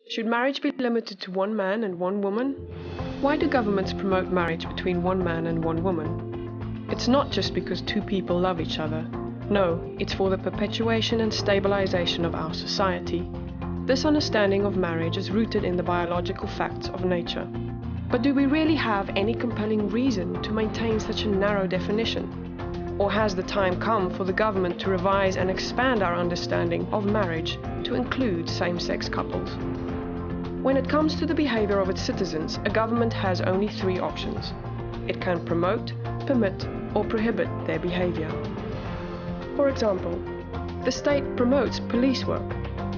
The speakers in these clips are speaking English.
Should marriage be limited to one man and one woman? Why do governments promote marriage between one man and one woman? It's not just because two people love each other. No, it's for the perpetuation and stabilization of our society. This understanding of marriage is rooted in the biological facts of nature. But do we really have any compelling reason to maintain such a narrow definition? Or has the time come for the government to revise and expand our understanding of marriage to include same-sex couples? When it comes to the behavior of its citizens, a government has only three options. It can promote, permit, or prohibit their behavior. For example, the state promotes police work,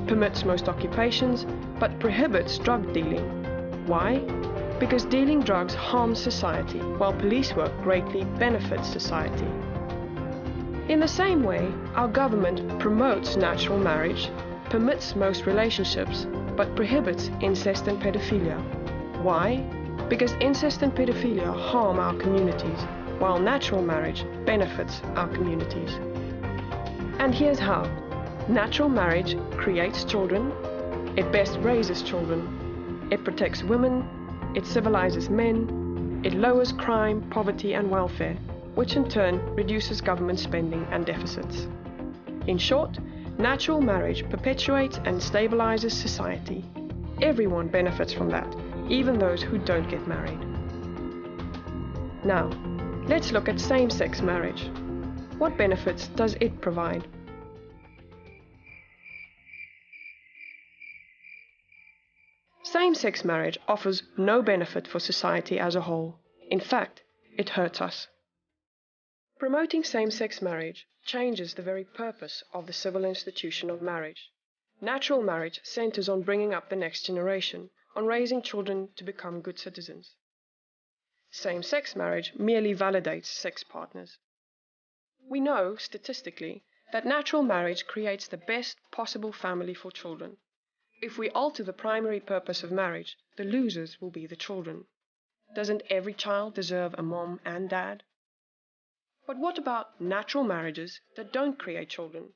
permits most occupations, but prohibits drug dealing. Why? Because dealing drugs harms society, while police work greatly benefits society. In the same way, our government promotes natural marriage, permits most relationships, but prohibits incest and pedophilia. Why? Because incest and pedophilia harm our communities, while natural marriage benefits our communities. And here's how. Natural marriage creates children, it best raises children, it protects women, it civilizes men, it lowers crime, poverty and welfare, which in turn reduces government spending and deficits. In short, natural marriage perpetuates and stabilizes society. Everyone benefits from that, even those who don't get married. Now, let's look at same-sex marriage. What benefits does it provide? Same-sex marriage offers no benefit for society as a whole. In fact, it hurts us. Promoting same-sex marriage changes the very purpose of the civil institution of marriage. Natural marriage centers on bringing up the next generation, on raising children to become good citizens. Same-sex marriage merely validates sex partners. We know, statistically, that natural marriage creates the best possible family for children. If we alter the primary purpose of marriage, the losers will be the children. Doesn't every child deserve a mom and dad? But what about natural marriages that don't create children?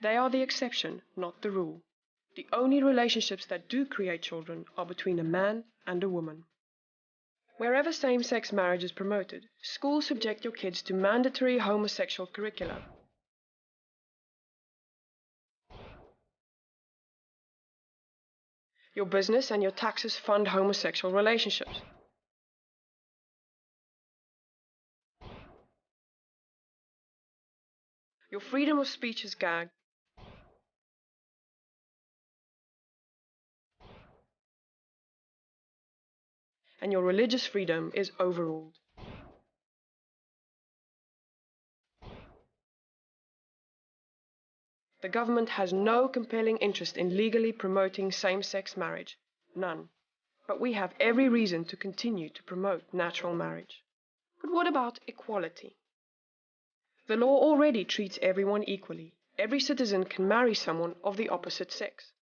They are the exception, not the rule. The only relationships that do create children are between a man and a woman. Wherever same-sex marriage is promoted, schools subject your kids to mandatory homosexual curricula. Your business and your taxes fund homosexual relationships. Your freedom of speech is gagged. And your religious freedom is overruled. The government has no compelling interest in legally promoting same-sex marriage. None. But we have every reason to continue to promote natural marriage. But what about equality? The law already treats everyone equally. Every citizen can marry someone of the opposite sex.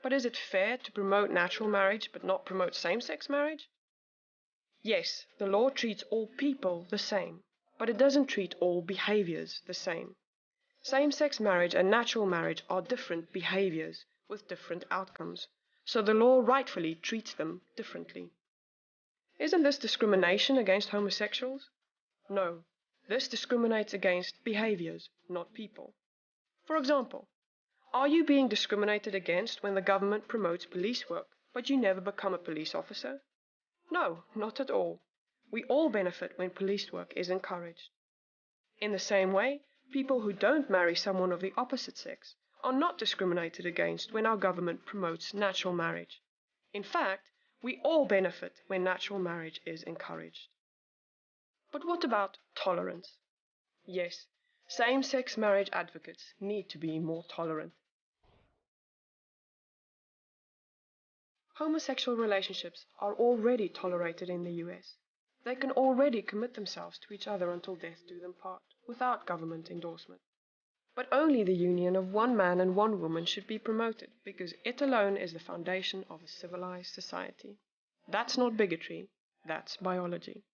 But is it fair to promote natural marriage but not promote same-sex marriage? Yes, the law treats all people the same, but it doesn't treat all behaviors the same. Same-sex marriage and natural marriage are different behaviors with different outcomes, so the law rightfully treats them differently. Isn't this discrimination against homosexuals? No, this discriminates against behaviors, not people. For example, are you being discriminated against when the government promotes police work, but you never become a police officer? No, not at all. We all benefit when police work is encouraged. In the same way, people who don't marry someone of the opposite sex are not discriminated against when our government promotes natural marriage. In fact, we all benefit when natural marriage is encouraged. But what about tolerance? Yes, same-sex marriage advocates need to be more tolerant. Homosexual relationships are already tolerated in the US. They can already commit themselves to each other until death do them part, without government endorsement. But only the union of one man and one woman should be promoted, because it alone is the foundation of a civilized society. That's not bigotry, that's biology.